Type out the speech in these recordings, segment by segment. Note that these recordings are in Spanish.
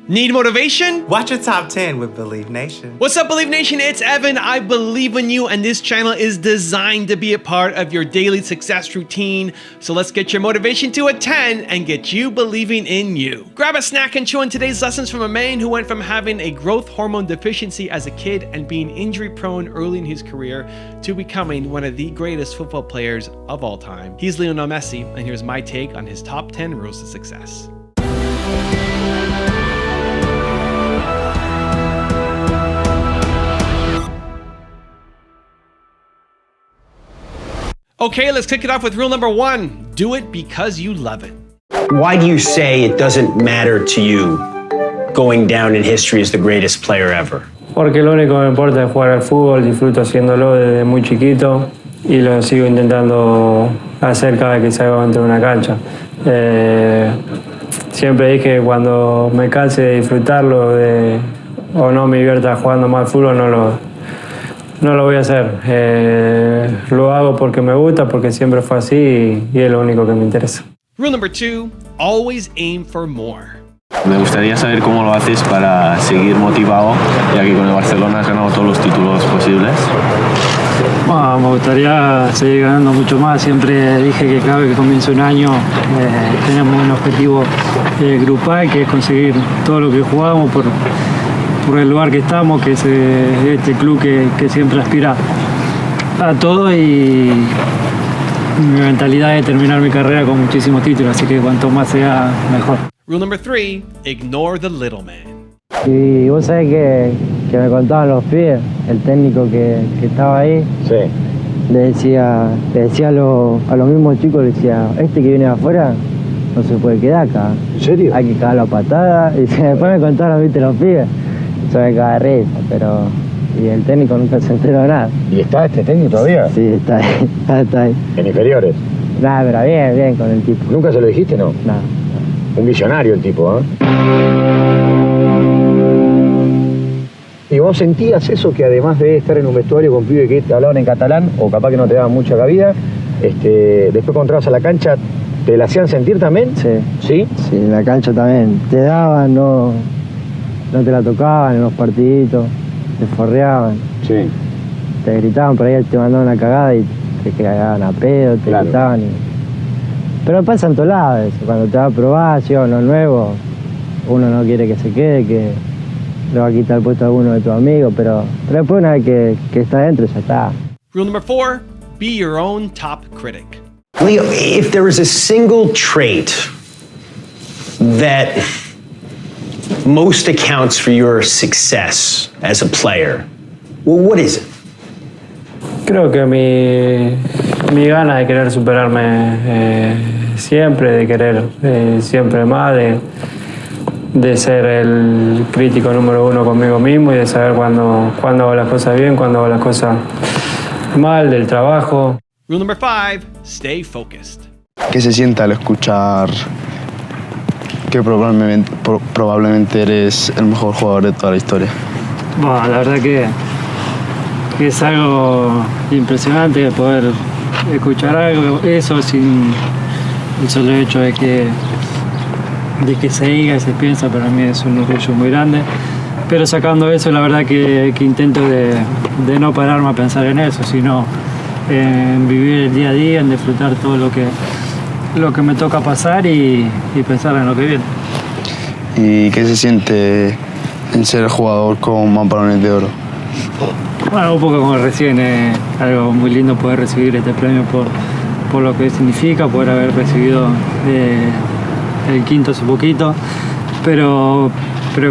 Need motivation? Watch your top 10 with Believe Nation. What's up, Believe Nation? It's Evan. I believe in you, and this channel is designed to be a part of your daily success routine. So let's get your motivation to a 10 and get you believing in you. Grab a snack and chew on today's lessons from a man who went from having a growth hormone deficiency as a kid and being injury prone early in his career to becoming one of the greatest football players of all time. He's Lionel Messi, and here's my take on his top 10 rules to success. Okay, let's kick it off with rule number 1. Do it because you love it. Why do you say it doesn't matter to you going down in history as the greatest player ever? Porque lo único que me importa es jugar al fútbol, disfruto haciéndolo desde muy chiquito y lo sigo intentando hacer cada vez que salgo dentro de una cancha. Siempre dije que cuando me canse de disfrutarlo o no me divierta jugando más al fútbol, no lo voy a hacer. Lo hago porque me gusta, porque siempre fue así y es lo único que me interesa. Rule number 2, always aim for more. Me gustaría saber cómo lo haces para seguir motivado, ya que con el Barcelona has ganado todos los títulos posibles. Bueno, me gustaría seguir ganando mucho más. Siempre dije que cada vez que comienza un año tenemos un objetivo grupal, que es conseguir todo lo que jugamos por el lugar que estamos, que es este club que siempre aspira a todo, y mi mentalidad es terminar mi carrera con muchísimos títulos, así que cuanto más sea, mejor. Rule number 3, ignore the little man. Y vos sabés que me contaban los pibes, el técnico que estaba ahí, sí. le decía a los mismos chicos, le decía, este que viene de afuera no se puede quedar acá. ¿En serio? Hay que cagar la patada, y después me contaron, viste, los pibes, yo me caga de risa, pero... Y el técnico nunca se enteró de nada. ¿Y está este técnico todavía? Sí, está ahí, está ahí. ¿En inferiores? Nada, pero bien con el tipo. ¿Nunca se lo dijiste, no? Nada. Un visionario el tipo, ¿eh? ¿Y vos sentías eso, que además de estar en un vestuario con pibes que te hablaban en catalán, o capaz que no te daban mucha cabida, después cuando entrabas a la cancha, ¿te la hacían sentir también? Sí. ¿Sí? Sí, en la cancha también. Te daban, no te la tocaban en los partiditos, te forreaban. Sí. Te gritaban, por ahí te mandaban una cagada y te cagaban a pedo, te Claro. gritaban. Pero pasa en todos lados eso. Cuando te va a probar, llega uno nuevo, uno no quiere que se quede, que le va a quitar el puesto a alguno de tus amigos, pero después una vez que está dentro, ya está. Rule number 4, be your own top critic. Leo, if there is a single trait that most accounts for your success as a player, well, what is it? Creo que mi gana de querer superarme siempre, de querer siempre más, de ser el crítico número 1 conmigo mismo y de saber cuándo hago las cosas bien, cuándo hago las cosas mal, del trabajo. Rule number 5, stay focused. ¿Qué se siente al escuchar que probablemente eres el mejor jugador de toda la historia? Bueno, la verdad que es algo impresionante poder escuchar algo, eso, sin el solo hecho de que se diga y se piensa. Para mí es un orgullo muy grande, pero sacando eso, la verdad que intento de no pararme a pensar en eso, sino en vivir el día a día, en disfrutar todo lo que me toca pasar y pensar en lo que viene. ¿Y qué se siente en ser el jugador con más balones de oro? Bueno, un poco como recién, algo muy lindo poder recibir este premio por lo que significa, poder haber recibido el quinto hace poquito, pero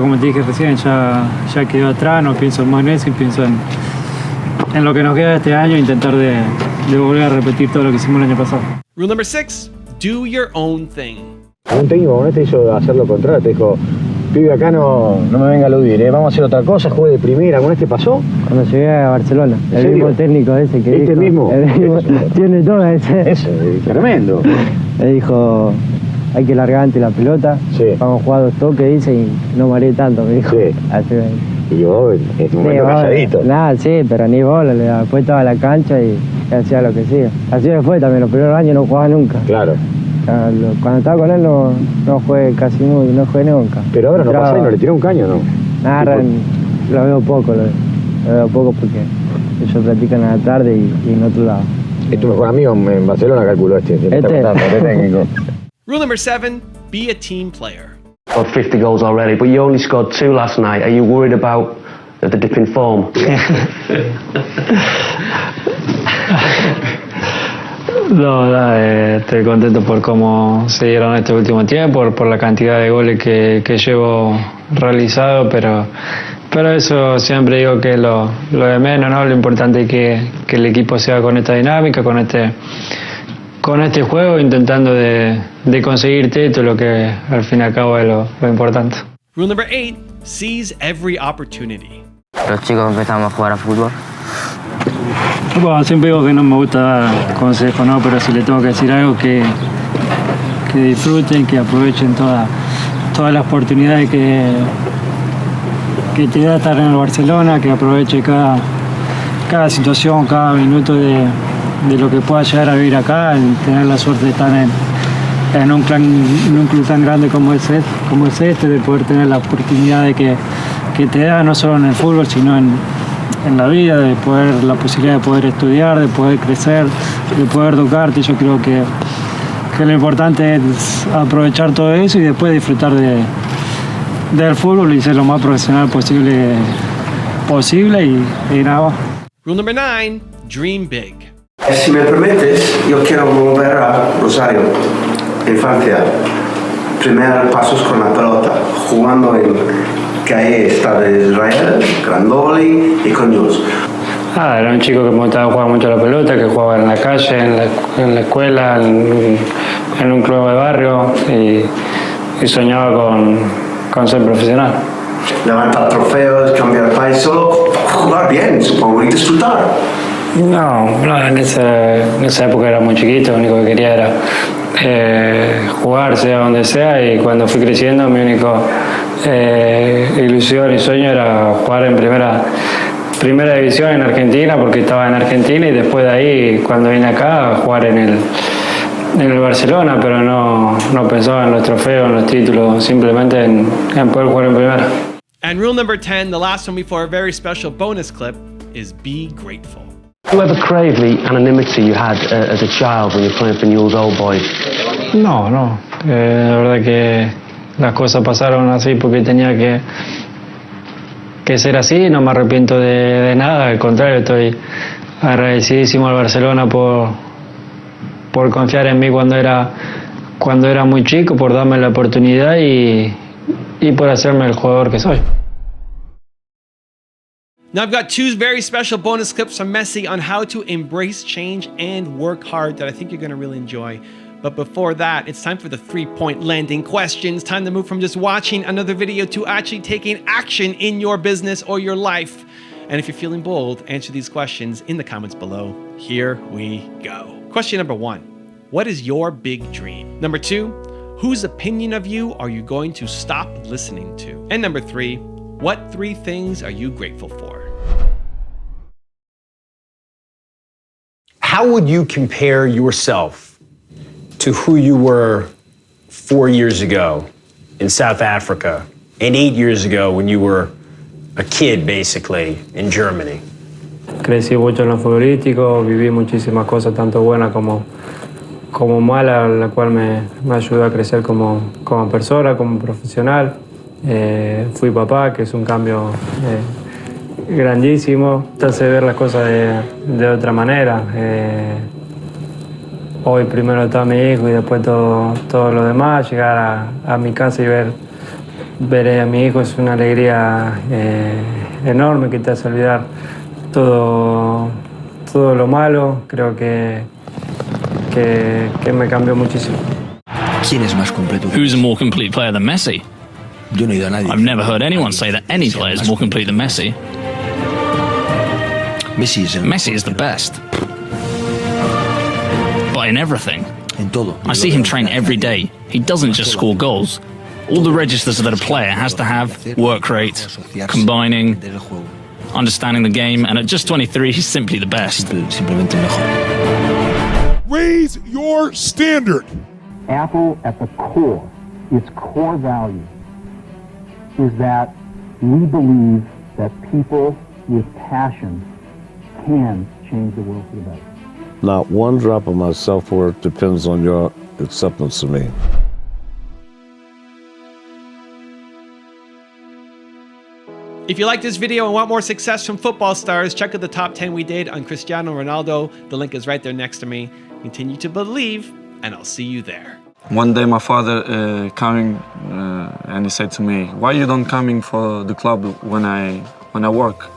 como te dije recién, ya quedó atrás, no pienso más en eso y pienso en lo que nos queda este año, intentar de volver a repetir todo lo que hicimos el año pasado. Rule number 6, do your own thing. Un técnico con te hizo hacer lo contrario, te dijo, pibe, acá no me venga a aludir, vamos a hacer otra cosa, juegue de primera. ¿Con este pasó? Cuando llegué a Barcelona, ¿En el serio? mismo técnico ese que ¿Este dijo, mismo? el mismo tiene todo ese. Es tremendo. Me dijo, hay que largar antes la pelota, Sí. vamos a jugar 2 toques, dice, y no mareé tanto, me dijo. Sí. Así Y yo, en un momento calladito. Nada, sí, pero ni bola, después estaba en la cancha y hacía lo que hacía. Así me fue también, los primeros años no jugaba nunca. Claro. Cuando estaba con él no jugué casi no jugué nunca. Pero ahora no pasa y no le tiró un caño, ¿no? Nada, lo veo poco, lo veo poco porque ellos practican a la tarde y en otro lado. Es tu mejor amigo en Barcelona, calculó este técnico. Rule number 7, be a team player. Got 50 goals already, but you only scored 2 last night. Are you worried about the dip in form? No, estoy contento por cómo se dieron este último tiempo, por la cantidad de goles que llevo realizado, pero eso siempre digo que lo de menos, ¿no? Lo importante es que el equipo sea con esta dinámica, con este juego, intentando de conseguir título, que al fin y al cabo es lo importante. Rule number 8, seize every opportunity. Los chicos empezamos a jugar a fútbol. Bueno, siempre digo que no me gusta dar consejos, ¿no? Pero si le tengo que decir algo, que disfruten, que aprovechen todas las oportunidades que te da estar en el Barcelona, que aproveche cada situación, cada minuto de lo que pueda llegar a vivir acá, tener la suerte de estar en un club tan grande como es este, de poder tener la oportunidad de que te da no solo en el fútbol, sino en la vida, la posibilidad de poder estudiar, de poder crecer, de poder educarte. Yo creo que lo importante es aprovechar todo eso y después disfrutar del fútbol y ser lo más profesional posible y nada más. Rule number 9, dream big. Si me permites, yo quiero volver a Rosario, en Francia. Primeros pasos con la pelota, jugando en calle Estado de Israel, Grandoli y con Jules. Era un chico que me gustaba jugar mucho a la pelota, que jugaba en la calle, en la escuela, en un club de barrio y soñaba con ser profesional. Levantar trofeos, cambiar país, solo jugar bien, supongo, y disfrutar. No, en esa época era muy chiquito, lo único que quería era jugar, sea donde sea, y cuando fui creciendo mi único ilusión y sueño era jugar en primera división en Argentina, porque estaba en Argentina, y después de ahí, cuando vine acá, jugar en el Barcelona, pero no pensaba en los trofeos, en los títulos, simplemente en poder jugar en primera. And rule number 10, the last one before a very special bonus clip, is be grateful. Do you ever crave the anonymity you had as a child when you were playing for Newell's Old Boys? No. La verdad que las cosas pasaron así porque tenía que ser así. No me arrepiento de nada. Al contrario, estoy agradecidísimo al Barcelona por confiar en mí cuando era muy chico, por darme la oportunidad y por hacerme el jugador que soy. Now I've got 2 very special bonus clips from Messi on how to embrace change and work hard that I think you're going to really enjoy. But before that, it's time for the 3-point landing questions. Time to move from just watching another video to actually taking action in your business or your life. And if you're feeling bold, answer these questions in the comments below. Here we go. Question number 1. What is your big dream? Number 2, whose opinion of you are you going to stop listening to? And number 3, what 3 things are you grateful for? How would you compare yourself to who you were 4 years ago in South Africa and 8 years ago when you were a kid, basically, in Germany? Crecí mucho en lo futbolístico, viví muchísimas cosas, tanto buenas como malas, la cual me ayudó a crecer como persona, como profesional. Fui papá, que es un cambio grandísimo. Te hace ver las cosas de otra manera. Hoy primero está mi hijo y después todo lo demás. Llegar a mi casa y ver a mi hijo es una alegría enorme que te hace olvidar todo lo malo. Creo que me cambió muchísimo. ¿Quién es más completo? Who's a more complete player than Messi? Yo no he oído a nadie. I've never heard anyone say that any player is more complete than Messi. Messi is the best. But in everything. En todo. I see him train every day. He doesn't just score goals. All the registers that a player has to have: work rate, combining, understanding the game, and at just 23, he's simply the best. Simplemente mejor. Raise your standard. Apple, at the core, its core value is that we believe that people with passion can change the world for the better. Not one drop of my self-worth depends on your acceptance of me. If you like this video and want more success from football stars, check out the top 10 we did on Cristiano Ronaldo. The link is right there next to me. Continue to believe, and I'll see you there. One day my father coming and he said to me, "Why you don't coming for the club when I work?"